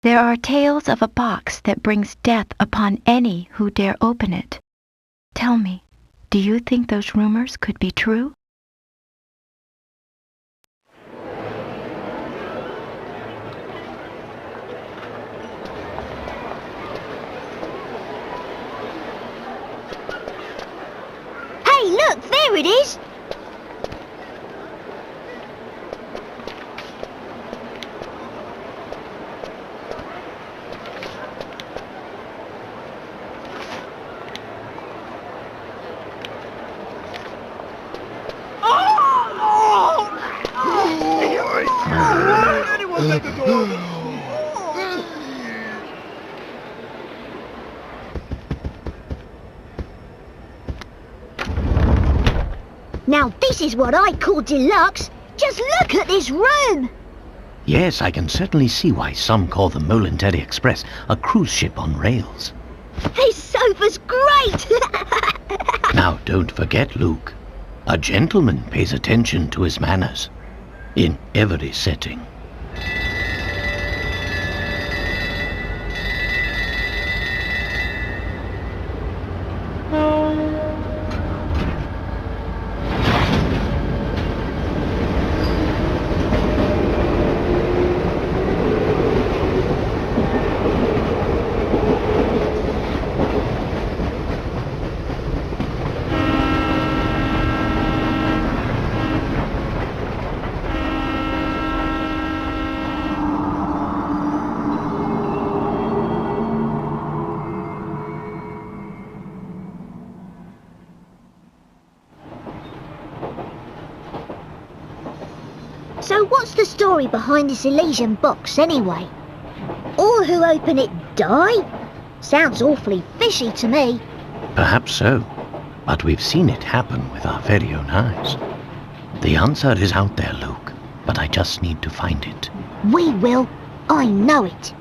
There are tales of a box that brings death upon any who dare open it. Tell me, do you think those rumors could be true? Hey, look, there it is! Anyone let the door open? Now this is what I call deluxe. Just look at this room! Yes, I can certainly see why some call the Molenterry Express a cruise ship on rails. This sofa's great! Now, don't forget, Luke. A gentleman pays attention to his manners. In every setting. So what's the story behind this Elysian Box anyway? All who open it die? Sounds awfully fishy to me. Perhaps so, but we've seen it happen with our very own eyes. The answer is out there, Luke, but I just need to find it. We will. I know it.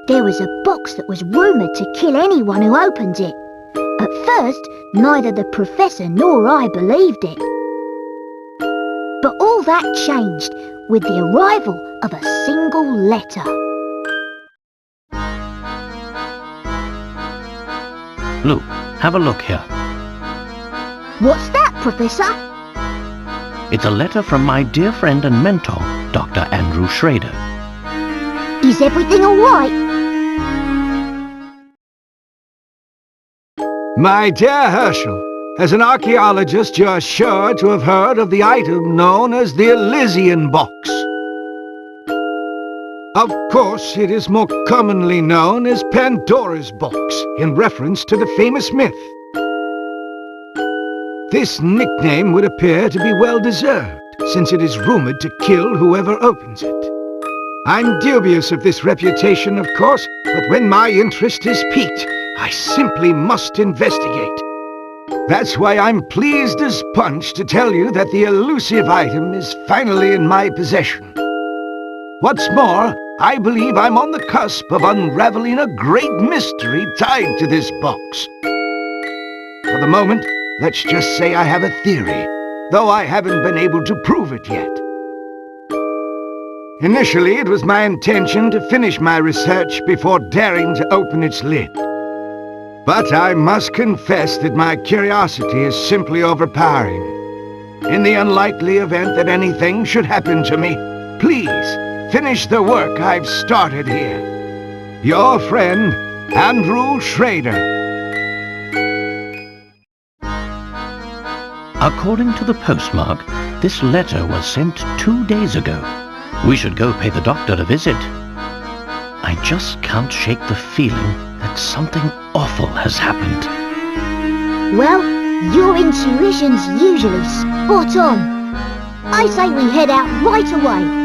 There was a box that was rumoured to kill anyone who opened it. At first, neither the Professor nor I believed it. But all that changed with the arrival of a single letter. Luke, have a look here. What's that, Professor? It's a letter from my dear friend and mentor, Dr. Andrew Schrader. Is everything all right? My dear Herschel, as an archaeologist, you're sure to have heard of the item known as the Elysian Box. Of course, it is more commonly known as Pandora's Box, in reference to the famous myth. This nickname would appear to be well-deserved, since it is rumored to kill whoever opens it. I'm dubious of this reputation, of course, but when my interest is piqued, I simply must investigate. That's why I'm pleased as punch to tell you that the elusive item is finally in my possession. What's more, I believe I'm on the cusp of unraveling a great mystery tied to this box. For the moment, let's just say I have a theory, though I haven't been able to prove it yet. Initially, it was my intention to finish my research before daring to open its lid. But I must confess that my curiosity is simply overpowering. In the unlikely event that anything should happen to me, please finish the work I've started here. Your friend, Andrew Schrader. According to the postmark, this letter was sent 2 days ago. We should go pay the doctor a visit. I just can't shake the feeling that something awful has happened. Well, your intuition's usually spot on. I say we head out right away.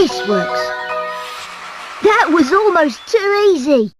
This works. That was almost too easy.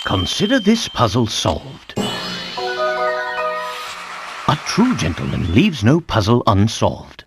Consider this puzzle solved. A true gentleman leaves no puzzle unsolved.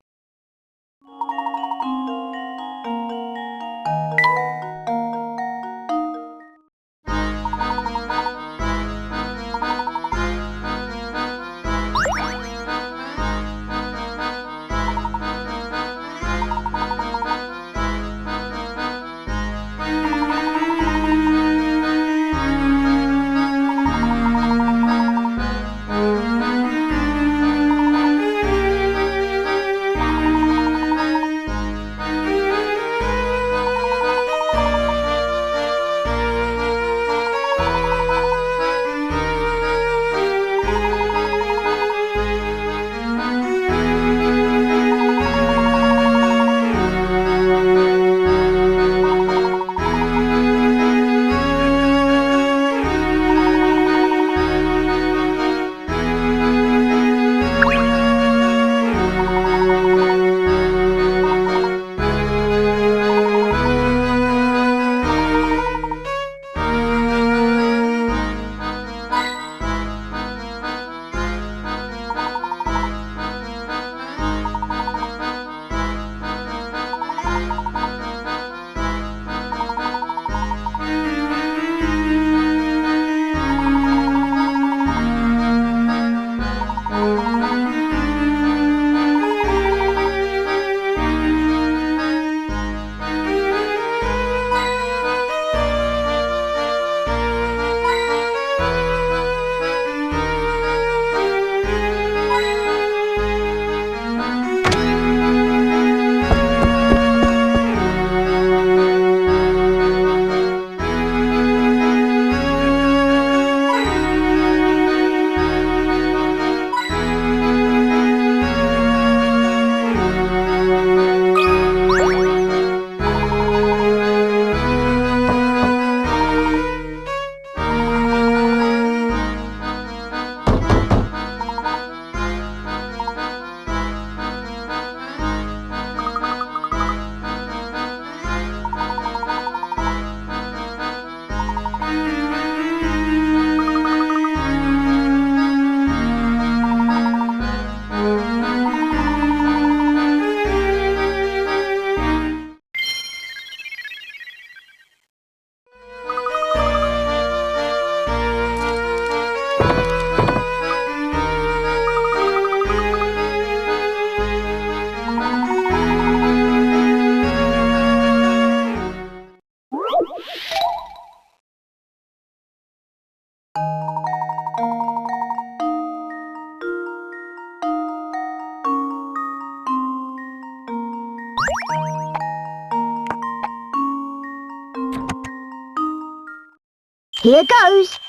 Here goes.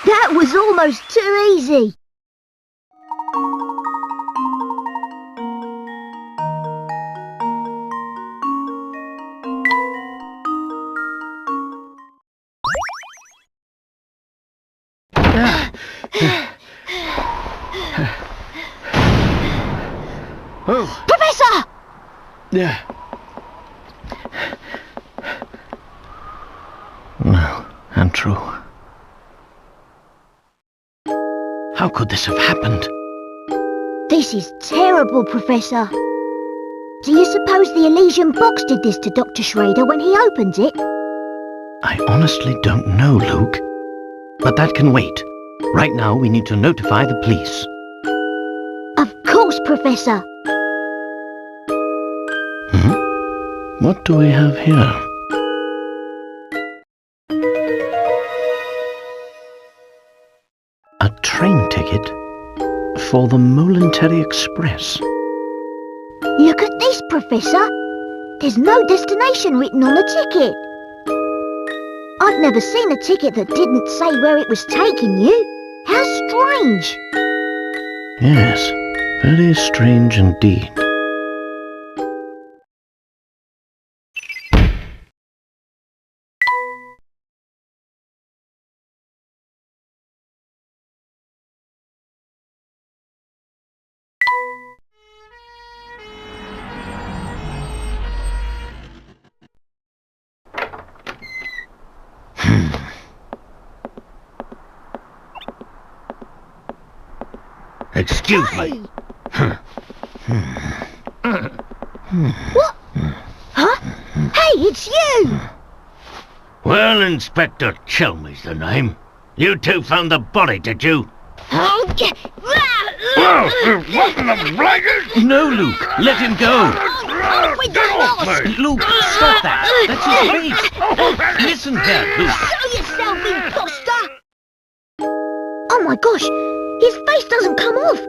That was almost too easy. Oh. Professor! Yeah. No, and true. How could this have happened? This is terrible, Professor. Do you suppose the Elysian Box did this to Dr. Schrader when he opened it? I honestly don't know, Luke. But that can wait. Right now, we need to notify the police. Of course, Professor. What do we have here? A train ticket for the Momentary Express. Look at this, Professor. There's no destination written on the ticket. I've never seen a ticket that didn't say where it was taking you. How strange. Yes, very strange indeed. Excuse me. What? Huh? Hey, it's you! Well, Inspector Chelmey's the name. You two found the body, did you? Oh, What in the blazes? No, Luke, let him go. we Get got off lost! me! Luke, stop that. That's his face. Listen there, Luke. Show yourself, imposter! Oh my gosh, his face doesn't come off.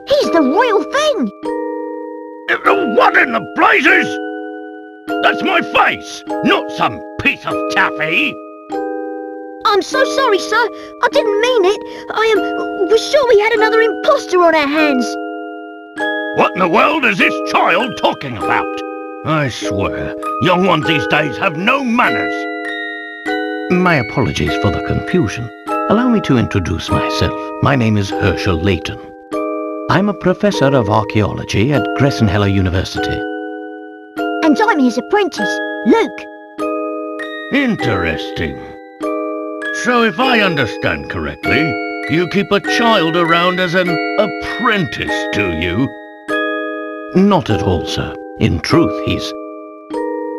He's the real thing. What in the blazes? That's my face, not some piece of taffy. I'm so sorry, sir. I didn't mean it. We're sure we had another imposter on our hands. What in the world is this child talking about? I swear, young ones these days have no manners. My apologies for the confusion. Allow me to introduce myself. My name is Herschel Layton. I'm a professor of archaeology at Gressenheller University. And I'm his apprentice, Luke. Interesting. So if I understand correctly, you keep a child around as an apprentice, do you? Not at all, sir. In truth, he's...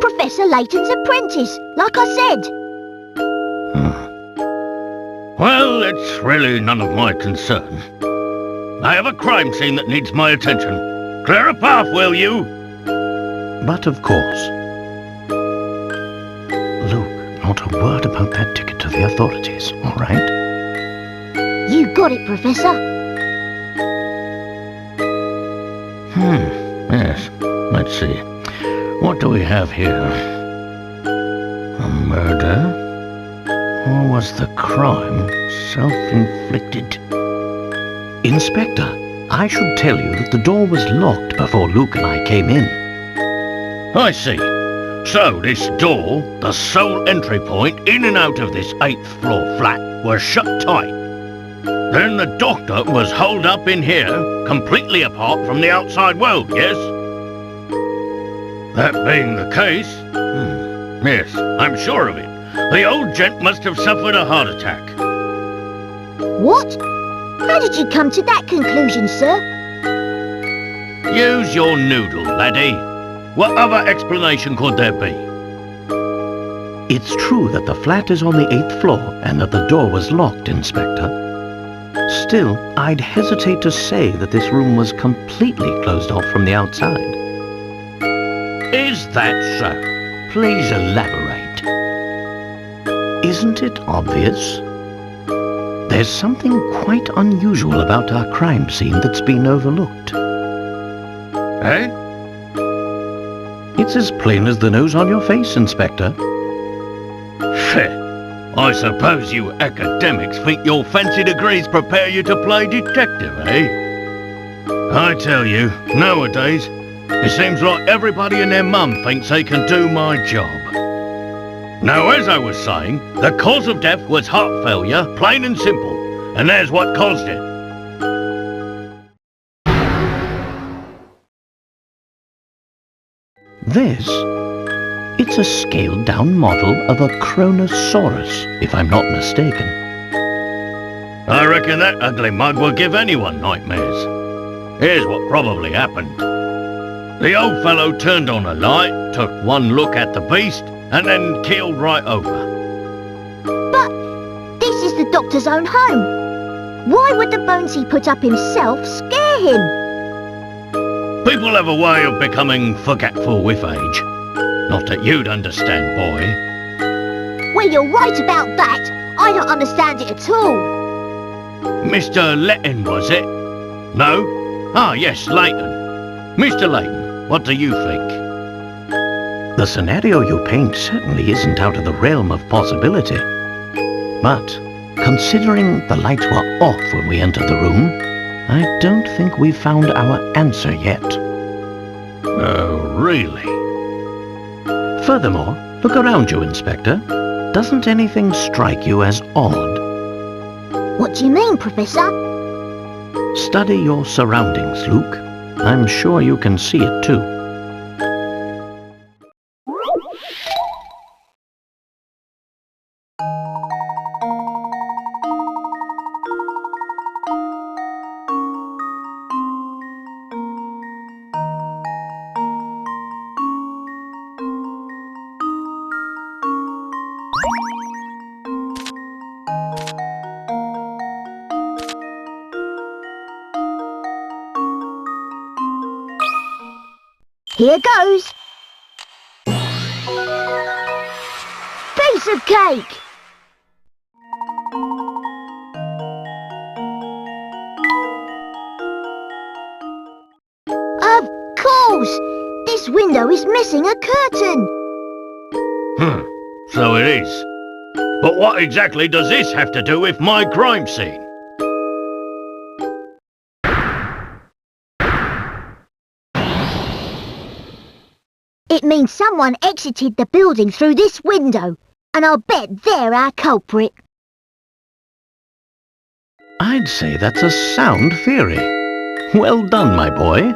Professor Layton's apprentice, like I said. Well, it's really none of my concern. I have a crime scene that needs my attention. Clear a path, will you? But of course. Luke, not a word about that ticket to the authorities, all right? You got it, Professor. Yes. Let's see. What do we have here? A murder? Or was the crime self-inflicted? Inspector, I should tell you that the door was locked before Luke and I came in. I see. So this door, the sole entry point in and out of this 8th floor flat, was shut tight. Then the doctor was holed up in here, completely apart from the outside world, yes? That being the case, yes, I'm sure of it. The old gent must have suffered a heart attack. What? How did you come to that conclusion, sir? Use your noodle, laddie. What other explanation could there be? It's true that the flat is on the 8th floor and that the door was locked, Inspector. Still, I'd hesitate to say that this room was completely closed off from the outside. Is that so? Please elaborate. Isn't it obvious? There's something quite unusual about our crime scene that's been overlooked. Eh? It's as plain as the nose on your face, Inspector. I suppose you academics think your fancy degrees prepare you to play detective, eh? I tell you, nowadays, it seems like everybody and their mum thinks they can do my job. Now, as I was saying, the cause of death was heart failure, plain and simple, and there's what caused it. This? It's a scaled-down model of a Kronosaurus, if I'm not mistaken. I reckon that ugly mug will give anyone nightmares. Here's what probably happened. The old fellow turned on a light, took one look at the beast, and then keeled right over. But this is the doctor's own home. Why would the bones he put up himself scare him? People have a way of becoming forgetful with age. Not that you'd understand, boy. Well, you're right about that. I don't understand it at all. Mr. Layton, was it? No? Ah, yes, Layton. Mr. Layton, what do you think? The scenario you paint certainly isn't out of the realm of possibility. But, considering the lights were off when we entered the room, I don't think we've found our answer yet. Oh, really? Furthermore, look around you, Inspector. Doesn't anything strike you as odd? What do you mean, Professor? Study your surroundings, Luke. I'm sure you can see it too. Here goes. Piece of cake. Of course. This window is missing a curtain. So it is. But what exactly does this have to do with my crime scene? It means someone exited the building through this window, and I'll bet they're our culprit. I'd say that's a sound theory. Well done, my boy.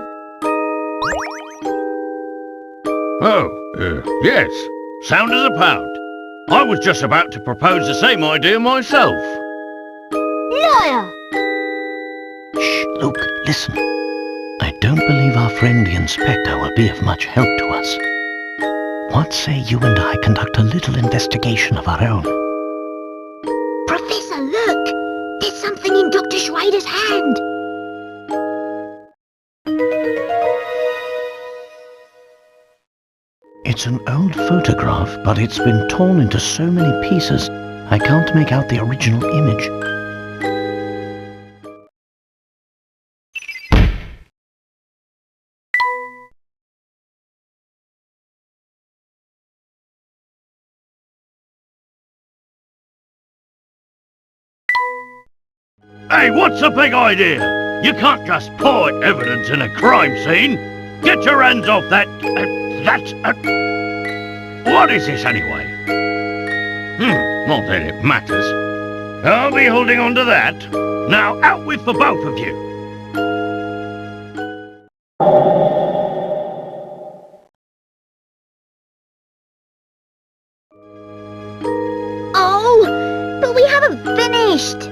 Oh, yes. Sound as a pound. I was just about to propose the same idea myself. Liar! Shh, Luke, listen. I don't believe our friend the Inspector will be of much help to us. What say you and I conduct a little investigation of our own? Professor, look! There's something in Dr. Schrader's hand. It's an old photograph, but it's been torn into so many pieces, I can't make out the original image. Hey, what's the big idea? You can't just point evidence in a crime scene. Get your hands off that... What is this anyway? Not that it matters. I'll be holding on to that. Now out with the both of you. Oh, but we haven't finished.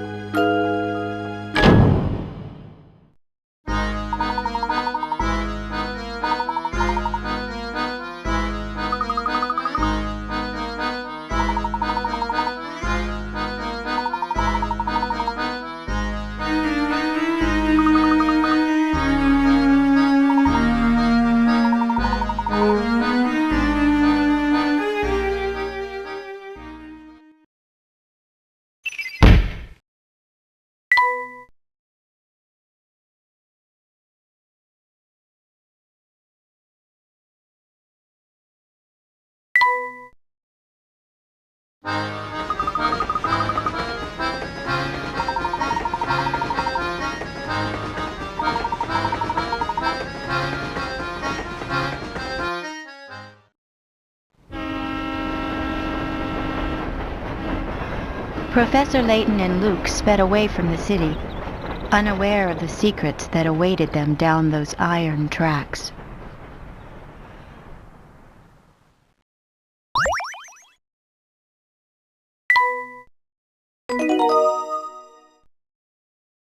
Professor Layton and Luke sped away from the city, unaware of the secrets that awaited them down those iron tracks.